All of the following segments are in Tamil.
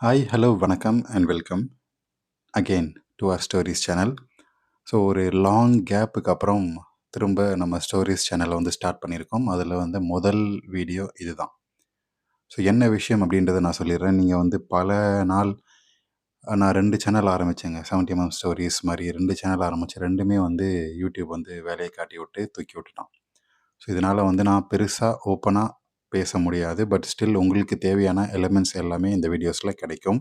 ஹாய், ஹலோ, வணக்கம் and welcome again to our stories channel. So ஒரு லாங் கேப்புக்கு அப்புறம் திரும்ப நம்ம ஸ்டோரிஸ் சேனலை வந்து ஸ்டார்ட் பண்ணியிருக்கோம். அதில் வந்து முதல் வீடியோ இதுதான். ஸோ என்ன விஷயம் அப்படின்றத நான் சொல்லிடுறேன். நீங்கள் வந்து பல நாள் நான் 2 சேனல் ஆரம்பித்தேங்க. 70 ஸ்டோரிஸ் மாதிரி 2 சேனல் ஆரம்பித்தேன். ரெண்டுமே வந்து யூடியூப் வந்து வேலையை காட்டி விட்டு தூக்கி விட்டுட்டான். ஸோ இதனால் வந்து நான் பெருசாக ஓப்பனாக பேச முடியாது. பட் ஸ்டில் உங்களுக்கு தேவையான எலிமெண்ட்ஸ் எல்லாமே இந்த வீடியோஸில் கிடைக்கும்.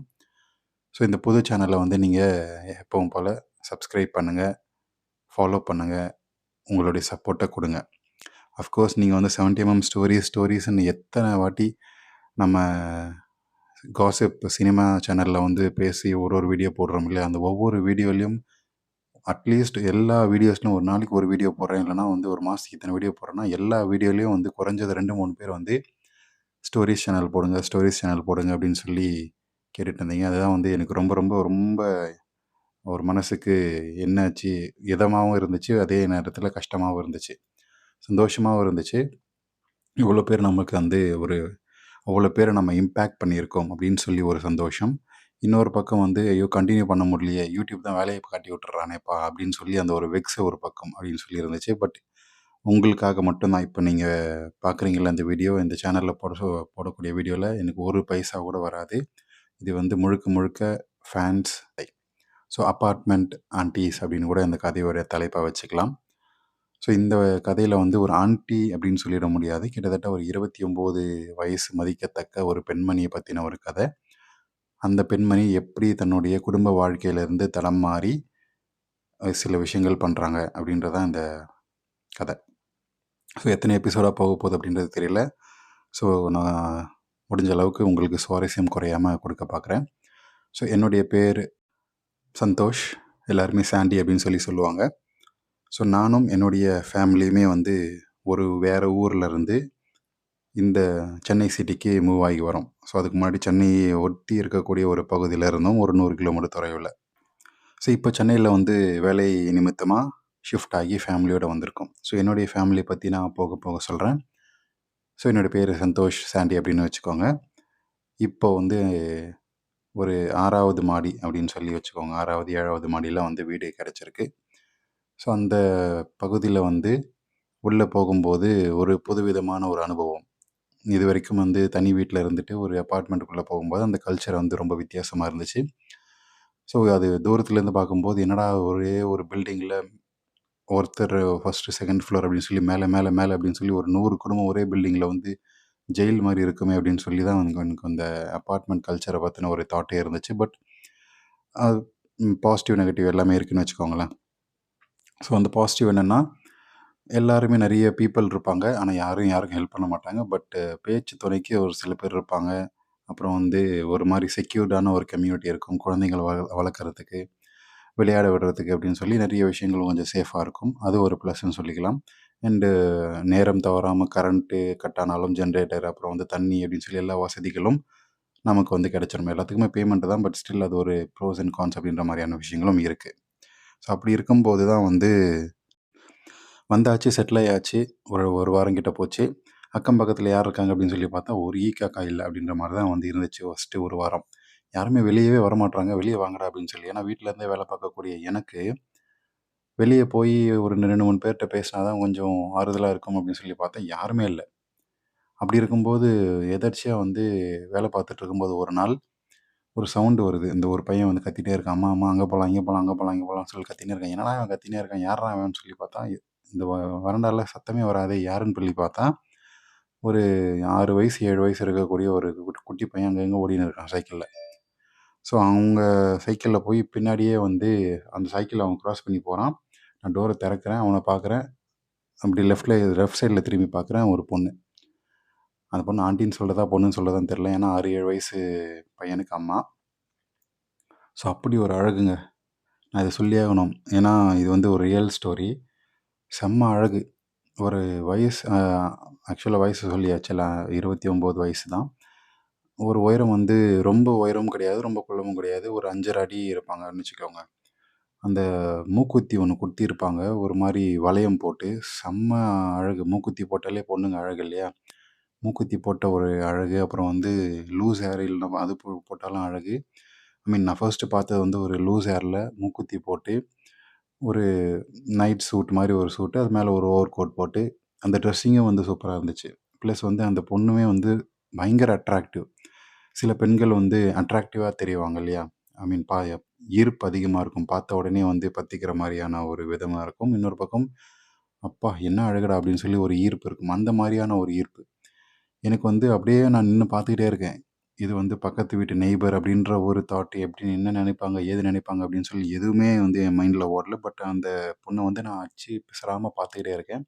ஸோ இந்த புது சேனலை வந்து நீங்கள் எப்பவும் போல் சப்ஸ்கிரைப் பண்ணுங்கள், ஃபாலோ பண்ணுங்கள், உங்களுடைய சப்போர்ட்டை கொடுங்க. அஃப்கோர்ஸ் நீங்கள் வந்து 70 ஸ்டோரிஸ்ன்னு எத்தனை வாட்டி நம்ம காசிப் சினிமா சேனலில் வந்து பேசி ஒரு வீடியோ போடுறோம் இல்லையா, அந்த ஒவ்வொரு வீடியோலையும் அட்லீஸ்ட் எல்லா வீடியோஸ்லையும் ஒரு நாளைக்கு ஒரு வீடியோ போடுறேன், இல்லைனா வந்து ஒரு மாதத்துக்கு இத்தனை வீடியோ போடுறேன்னா எல்லா வீடியோலையும் வந்து குறைஞ்சது 2-3 பேர் வந்து ஸ்டோரிஸ் சேனல் போடுங்க, ஸ்டோரிஸ் சேனல் போடுங்க அப்படின்னு சொல்லி கேட்டுட்டு இருந்தீங்க. அதுதான் வந்து எனக்கு ரொம்ப ரொம்ப ரொம்ப ஒரு மனசுக்கு என்னாச்சு, இதமாவும் இருந்துச்சு, அதே நேரத்தில் கஷ்டமாகவும் இருந்துச்சு, சந்தோஷமாகவும் இருந்துச்சு. இவ்வளோ பேர் நமக்கு வந்து அவ்வளோ பேரை நம்ம இம்பேக்ட் பண்ணியிருக்கோம் அப்படின்னு சொல்லி ஒரு சந்தோஷம். இன்னொரு பக்கம் வந்து ஐயோ கண்டினியூ பண்ண முடியலையே, யூடியூப் தான் வேலையை காட்டி விட்டுறானேப்பா அப்படின்னு சொல்லி அந்த ஒரு வெக்ஸ் ஒரு பக்கம் அப்படின்னு சொல்லி இருந்துச்சு. பட் உங்களுக்காக மட்டும்தான் இப்போ நீங்கள் பார்க்குறீங்களா இந்த வீடியோ, இந்த சேனலில் போடக்கூடிய வீடியோவில் எனக்கு ஒரு பைசா கூட வராது. இது வந்து முழுக்க முழுக்க ஃபேன்ஸ். ஸோ அப்பார்ட்மெண்ட் ஆன்டீஸ் அப்படின்னு கூட இந்த கதையோட தலைப்பாக வச்சுக்கலாம். ஸோ இந்த கதையில் வந்து ஒரு ஆன்ட்டி அப்படின்னு சொல்லிட முடியாது. கிட்டத்தட்ட ஒரு 29 வயசு மதிக்கத்தக்க ஒரு பெண்மணியை பற்றின ஒரு கதை. அந்த பெண்மணி எப்படி தன்னுடைய குடும்ப வாழ்க்கையிலேருந்து தடம் மாறி சில விஷயங்கள் பண்ணுறாங்க அப்படின்றதான் இந்த கதை. ஸோ எத்தனை எபிசோடாக போக போகுது அப்படின்றது தெரியல. ஸோ நான் முடிஞ்ச அளவுக்கு உங்களுக்கு சுவாரஸ்யம் குறையாமல் கொடுக்க பார்க்குறேன். ஸோ என்னுடைய பேர் சந்தோஷ், எல்லாருமே சாண்டி அப்படின்னு சொல்லி சொல்லுவாங்க. ஸோ நானும் என்னுடைய ஃபேமிலியுமே வந்து வேறு ஊரில் இருந்து இந்த சென்னை சிட்டிக்கு மூவ் ஆகி வரோம். ஸோ அதுக்கு முன்னாடி சென்னையை ஒட்டி இருக்கக்கூடிய ஒரு பகுதியில் இருந்தோம், ஒரு 100 கிலோமீட்டர் தொலைவில். ஸோ இப்போ சென்னையில் வந்து வேலை நிமித்தமாக ஷிஃப்ட் ஆகி ஃபேமிலியோடு வந்திருக்கோம். ஸோ என்னுடைய ஃபேமிலியை பற்றி நான் போக போக சொல்கிறேன். ஸோ என்னுடைய பேர் சந்தோஷ் சாண்டி அப்படின்னு வச்சுக்கோங்க. இப்போ வந்து ஒரு 6வது மாடி அப்படின்னு சொல்லி வச்சுக்கோங்க. 6வது 7வது மாடியில் வந்து வீடு கிடச்சிருக்கு. ஸோ அந்த பகுதியில் வந்து உள்ளே போகும்போது ஒரு புதுவிதமான ஒரு அனுபவம். இது வரைக்கும் வந்து தனி வீட்டில் இருந்துட்டு ஒரு அப்பார்ட்மெண்ட்டுக்குள்ளே போகும்போது அந்த கல்ச்சர் வந்து ரொம்ப வித்தியாசமாக இருந்துச்சு. ஸோ அது தூரத்துலேருந்து பார்க்கும்போது என்னடா ஒரே ஒரு பில்டிங்கில் ஒருத்தர் ஃபஸ்ட்டு செகண்ட் ஃப்ளோர் அப்படின்னு சொல்லி மேலே மேலே மேலே அப்படின்னு சொல்லி ஒரு 100 குடும்பம் ஒரே பில்டிங்கில் வந்து ஜெயில் மாதிரி இருக்குமே அப்படின்னு சொல்லி தான் எனக்கு அந்த அப்பார்ட்மெண்ட் கல்ச்சரை பற்றின ஒரு தாட்டே இருந்துச்சு. பட் அது பாசிட்டிவ் நெகட்டிவ் எல்லாமே இருக்குதுன்னு வச்சுக்கோங்களேன். ஸோ அந்த பாசிட்டிவ் என்னென்னா எல்லாருமே நிறைய பீப்பிள் இருப்பாங்க. ஆனால் யாருக்கும் ஹெல்ப் பண்ண மாட்டாங்க. பட்டு பேச்சு துணைக்கு ஒரு சில பேர் இருப்பாங்க. அப்புறம் வந்து ஒரு மாதிரி செக்யூர்டான ஒரு கம்யூனிட்டி இருக்கும். குழந்தைங்கள வளர்க்குறதுக்கு, விளையாட விடுறதுக்கு அப்படின்னு சொல்லி நிறைய விஷயங்கள் கொஞ்சம் சேஃபாக இருக்கும். அது ஒரு ப்ளஸ்ன்னு சொல்லிக்கலாம். அண்டு நேரம் தவறாமல் கரண்ட்டு கட் ஆனாலும் ஜென்ரேட்டர், அப்புறம் வந்து தண்ணி அப்படின்னு சொல்லி எல்லா வசதிகளும் நமக்கு வந்து கிடச்சிரும். எல்லாத்துக்குமே பேமெண்ட்டு தான். பட் ஸ்டில் அது ஒரு ப்ரோஸ் அண்ட் கான்ஸ் அப்படின்ற மாதிரியான விஷயங்களும் இருக்குது. ஸோ அப்படி இருக்கும்போது தான் வந்து வந்தாச்சு, செட்டில் ஆயாச்சு. ஒரு வாரம் கிட்ட போச்சு. அக்கம் பக்கத்தில் யார் இருக்காங்க அப்படின்னு சொல்லி பார்த்தா, ஒரு காக்கா இல்ல அப்படின்ற மாரி தான் வந்து இருந்துச்சு ஃபர்ஸ்ட்டு ஒரு வாரம். யாருமே வெளியவே வரமாட்றாங்க. வெளிய வாங்கடா அப்படின்னு சொல்லி. ஏன்னா வீட்ல இருந்தே வேலை பார்க்கக்கூடிய எனக்கு, வெளிய போய் ஒரு 2, 3 பேர்ட்ட பேசினா தான் கொஞ்சம் ஆறுதலா இருக்கும் அப்படின்னு சொல்லி பார்த்தா, யாருமே இல்ல. அப்படி இருக்கும்போது எதர்ச்சியா வந்து வேலை பார்த்துட்டு இருக்கும்போது ஒரு நாள், ஒரு சவுண்ட் வருது. இந்த ஒரு பையன் வந்து கத்திட்டே இருக்கான். அம்மா, அம்மா அங்க போலாம், இங்க போலாம், அங்க போலாம், இங்க போலாம்ன்னு சொல்லி கத்தினே இருக்கான். என்னடா இவன் கத்தினே இருக்கான்? யார்றா அவன்னு சொல்லி பார்த்தா, இந்த வராண்டால சத்தமே வராதே யாருன்னு சொல்லி பார்த்தா, ஒரு 6 வயசு, 7 வயசு இருக்கக்கூடிய ஒரு குட்டி பையன் அங்கங்க ஓடின்னு இருக்கான் சைக்கிள்ல. ஸோ அவங்க சைக்கிள்ல போய் பின்னாடியே வந்து அந்த சைக்கிள அவன் கிராஸ் பண்ணி போறான். நான் டோர திறக்கிறேன். அவன பார்க்குறேன். அப்படி லெஃப்ட் சைட்ல திரும்பி பார்க்குறேன் ஒரு பொண்ணு. அந்த பொண்ணு ஆன்ட்டின்னு சொல்றதா, பொண்ணுன்னு சொல்றதான்னு தெரியல. ஏன்னா 6, 7 வயசு பையனுக்கு அம்மா. ஸோ அப்படி ஒரு அழகுங்க. நான் இத சொல்லியே ஆகணும். ஏன்னா இது வந்து ஒரு ரியல் ஸ்டோரி. செம்ம அழகு. ஒரு வயசு ஆக்சுவலா வயசு சொல்லியாச்சுல 29 வயசு தான். ஒரு உயரம் வந்து ரொம்ப உயரமும் கிடையாது, ரொம்ப குள்ளமும் கிடையாது. ஒரு 5 1/2 அடி இருப்பாங்கன்னு வச்சுக்கோங்க. அந்த மூக்குத்தி ஒண்ணு குத்தியிருப்பாங்க. ஒரு மாரி வளையம் போட்டு, செம்ம அழகு. மூக்குத்தி போட்டாலே பொண்ணுங்க அழகு இல்லையா? மூக்குத்தி போட்ட ஒரு அழகு, அப்புறம் வந்து லூஸ் ஹேர் இல்ல அது போட்டாலும் அழகு. ஐ மீன் நான் ஃபர்ஸ்ட்டு பார்த்தது வந்து ஒரு லூஸ் ஹேர்ல மூக்குத்தி போட்டு, ஒரு நைட் சூட் மாரி ஒரு சூட்டு, அது மேல ஒரு ஓவர் கோட் போட்டு, அந்த ட்ரெஸ்ஸிங்கும் வந்து சூப்பரா இருந்துச்சு. ப்ளஸ் வந்து அந்த பொண்ணுமே வந்து பயங்கர அட்ராக்டிவ். சில பெண்கள் வந்து அட்ராக்டிவா தெரிவாங்க இல்லையா? ஐ மீன் ஈர்ப்பு அதிகமா இருக்கும். பார்த்த உடனே வந்து பத்திக்கிற மாரியான ஒரு விதமா இருக்கும். இன்னொரு பக்கம், "அப்பா! என்ன அழகுடா!" அப்படின்னு சொல்லி ஒரு ஈர்ப்பு இருக்கும். அந்த மாரியான ஒரு ஈர்ப்பு. எனக்கு வந்து அப்படியே நான் நின்னு பார்த்துக்கிட்டே இருக்கேன். இது வந்து பக்கத்து வீட்டு நெய்பர் அப்படின்ற ஒரு தாட் எப்படி என்ன நினைப்பாங்க? ஏது நினைப்பாங்க? அப்படின்னு சொல்லி எதுவுமே வந்து என் மைண்ட்ல ஓடல. பட் அந்த பொண்ண வந்து நான் அச்சு பிசறாம பார்த்துக்கிட்டே இருக்கேன்.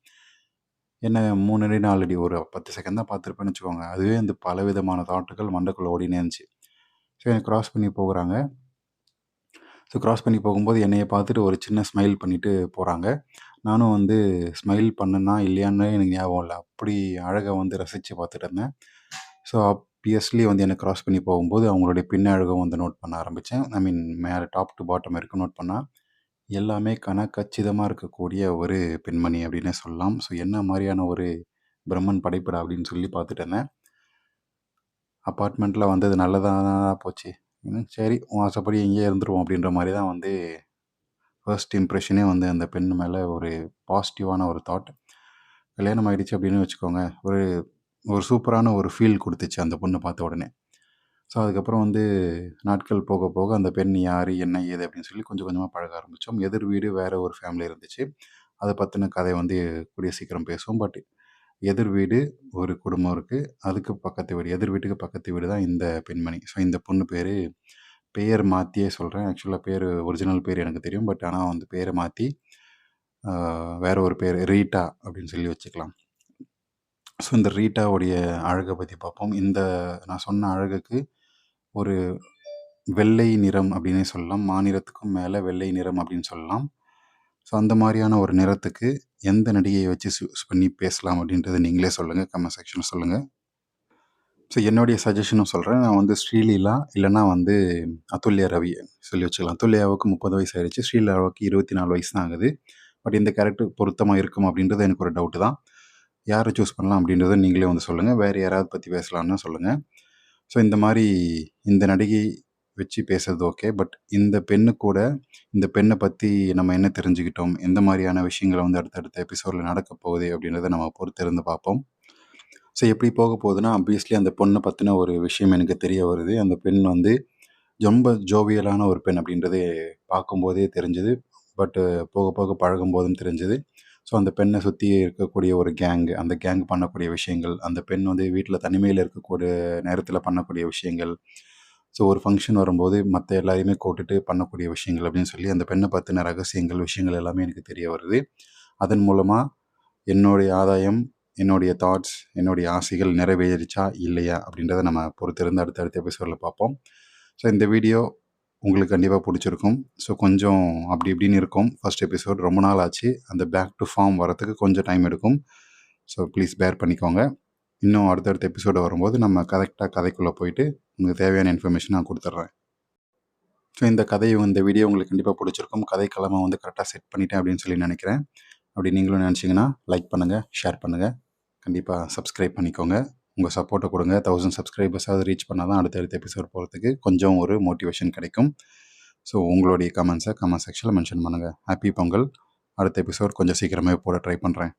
என்ன 3 அடி, 4 அடி ஒரு 10 செகண்ட் தான் பார்த்துருப்பேன்னு வச்சுக்கோங்க. அதுவே வந்து பலவிதமான தாட்டுகள் மண்டைக்குள்ள ஓடினே இருந்துச்சு. ஸோ என்ன கிராஸ் பண்ணி போகுறாங்க. ஸோ கிராஸ் பண்ணி போகும்போது என்னைய பார்த்துட்டு ஒரு சின்ன ஸ்மைல் பண்ணிட்டு போறாங்க. நானும் வந்து ஸ்மைல் பண்ணேனா இல்லையான்னு எனக்கு ஞாபகம் இல்ல. அப்படி அழக வந்து ரசிச்சு பார்த்துட்டு இருந்தேன். ஸோ ஆப்வியஸ்லி வந்து என்ன கிராஸ் பண்ணி போகும்போது அவங்களுடைய பின் அழகும் வந்து நோட் பண்ண ஆரம்பிச்சேன். ஐ மீன் மேல டாப் டூ பாட்டம் வரைக்கும் நோட் பண்ணா, எல்லாமே கச்சிதமா இருக்கக்கூடிய ஒரு பெண்மணி அப்படின்னே சொல்லலாம். ஸோ என்ன மாரியான ஒரு பிரம்மன் படைப்புடா அப்படின்னு சொல்லி பார்த்துட்டு இருந்தேன். அபார்ட்மெண்ட்ல வந்தது நல்லதா போச்சு. சரி உன் ஆசைப்படி இங்கேயே இருந்துருவோம் அப்படின்ற மாரி தான் வந்து ஃபர்ஸ்ட் இம்ப்ரஷனே வந்து அந்த பெண் மேல ஒரு பாசிட்டிவான ஒரு தாட். கல்யாணம் ஆயிடுச்சு அப்படின்னு வச்சுக்கோங்க. ஒரு ஒரு சூப்பரான ஒரு ஃபீல் குடுத்துச்சு அந்த பொண்ண பார்த்த உடனே. ஸோ அதுக்கப்புறம் வந்து நாட்கள் போக போக அந்த பெண் யாரு? என்ன? ஏது? அப்படின்னு சொல்லி கொஞ்சம் கொஞ்சமா பழக ஆரம்பிச்சோம். எதிர் வீடு வேற ஒரு ஃபேமிலி இருந்துச்சு. அத பத்தின கதை வந்து கூடிய சீக்கிரம் பேசுவோம். பட் எதிர் வீடு ஒரு குடும்பம் இருக்கு. அதுக்கு பக்கத்து வீடு. எதிர் வீட்டுக்கு பக்கத்து வீடு தான் இந்த பெண்மணி. ஸோ இந்த பொண்ணு பேரு பெயர் மாத்தியே சொல்றேன். ஆக்சுவலா பேரு ஒரிஜினல் பேரு எனக்கு தெரியும். பட் ஆனா வந்து பேர மாத்தி ஆ வேற ஒரு பேரு ரீட்டா அப்படின்னு சொல்லி வச்சுக்கலாம். ஸோ இந்த ரீட்டாவுடைய அழக பத்தி பார்ப்போம். இந்த நான் சொன்ன அழகுக்கு ஒரு வெள்ளை நிறம் அப்படின்னே சொல்லலாம். மாநிறத்துக்கும் மேல வெள்ளை நிறம் அப்படின்னு சொல்லலாம். ஸோ அந்த மாரியான ஒரு நிறத்துக்கு எந்த நடிகைய வச்சு சூஸ் பண்ணி பேசலாம் அப்படின்றத நீங்களே சொல்லுங்க. கமெண்ட் செக்ஷன்ல சொல்லுங்க. ஸோ என்னுடைய சஜஷனும் சொல்றேன். நான் வந்து ஸ்ரீலீலா இல்லன்னா வந்து அதுல்யா ரவி சொல்லி வச்சுக்கலாம். அதுல்யாவுக்கு 30 வயசு ஆயிடுச்சு. ஸ்ரீலீலாவுக்கு 24 வயசு தான் ஆகுது. பட் இந்த கேரக்டர் பொருத்தமா இருக்குமா அப்படின்றது எனக்கு ஒரு டவுட் தான். யார சூஸ் பண்ணலாம் அப்படின்றத நீங்களே வந்து சொல்லுங்க. வேற யாராவது பத்தி பேசலாம்னா சொல்லுங்க. ஸோ இந்த மாரி இந்த நடிகை வச்சு பேசுறது ஓகே. பட் இந்த பெண்ணு கூட இந்த பெண்ண பத்தி நம்ம என்ன தெரிஞ்சுக்கிட்டோம்? எந்த மாரியான விஷயங்கள வந்து அடுத்தடுத்த எபிசோட்ல நடக்கப் போகுது அப்படின்றத நம்ம பொறுத்திருந்து பார்ப்போம். ஸோ எப்படி போக போகுதுன்னா, ஆப்வியஸ்லி அந்த பொண்ண பத்தின ஒரு விஷயம் எனக்கு தெரிய வருது. அந்த பெண் வந்து ரொம்ப ஜோவியலான ஒரு பெண் அப்படின்றது பார்க்கும்போதே தெரிஞ்சது. பட் போக போக பழகும்போதும் தெரிஞ்சது. ஸோ அந்த பெண்ண சுத்தி இருக்கக்கூடிய ஒரு அந்த கேங் பண்ணக்கூடிய விஷயங்கள், அந்த பெண் வந்து வீட்ல தனிமையில இருக்கக்கூடிய நேரத்தில பண்ணக்கூடிய விஷயங்கள், ஸோ ஒரு ஃபங்ஷன் வரும்போது மத்த எல்லாரையுமே கூட்டிட்டு பண்ணக்கூடிய விஷயங்கள் அப்படின்னு சொல்லி அந்த பெண்ண பத்தின ரகசியங்கள், விஷயங்கள் எல்லாமே எனக்கு தெரிய வருது. அதன் மூலமா என்னுடைய ஆதாயம், என்னுடைய தாட்ஸ், என்னுடைய ஆசைகள் நிறைவேறிச்சா? இல்லையா? அப்படின்றத நம்ம பொறுத்திருந்து அடுத்தடுத்த எபிசோட்ல பார்ப்போம். ஸோ இந்த வீடியோ உங்களுக்கு கண்டிப்பா புடிச்சிருக்கும். ஸோ கொஞ்சம் அப்படி இப்படின்னு இருக்கும். ஃபர்ஸ்ட் எபிசோட் ரொம்ப நாள் ஆச்சு. அந்த பேக் டூ ஃபார்ம் வரதுக்கு கொஞ்சம் டைம் எடுக்கும். ஸோ ப்ளீஸ் பேர் பண்ணிக்கோங்க. இன்னும் அடுத்தடுத்த எபிசோடு வரும்போது நம்ம கரெக்ட்டா கதைக்குள்ள போயிட்டு, உங்களுக்கு தேவையான இன்ஃபர்மேஷன் நான் குடுத்துடுறேன். ஸோ இந்த வீடியோ உங்களுக்கு கண்டிப்பா புடிச்சிருக்கும். கதைக்களம வந்து கரெக்ட்டா செட் பண்ணிட்டேன் அப்படின்னு சொல்லி நெனைக்கிறேன். அப்படி நீங்களும் நெனச்சீங்கன்னா, லைக் பண்ணுங்க, ஷேர் பண்ணுங்க. கண்டிப்பா சப்ஸ்கிரைப் பண்ணிக்கோங்க. உங்க சப்போர்ட்ட குடுங்க. 1000 சப்ஸ்கிரைபர்ஸாவது ரீச் பண்ணா தான் அடுத்தடுத்த எபிசோட் போறதுக்கு கொஞ்சம் ஒரு மோட்டிவேஷன் கிடைக்கும். ஸோ உங்களுடைய கமெண்ட்ஸ கமெண்ட் செக்ஷன்ல மென்ஷன் பண்ணுங்க. ஹேப்பி பொங்கல். அடுத்த எபிசோட் கொஞ்சம் சீக்கிரமே போட ட்ரை பண்றேன்.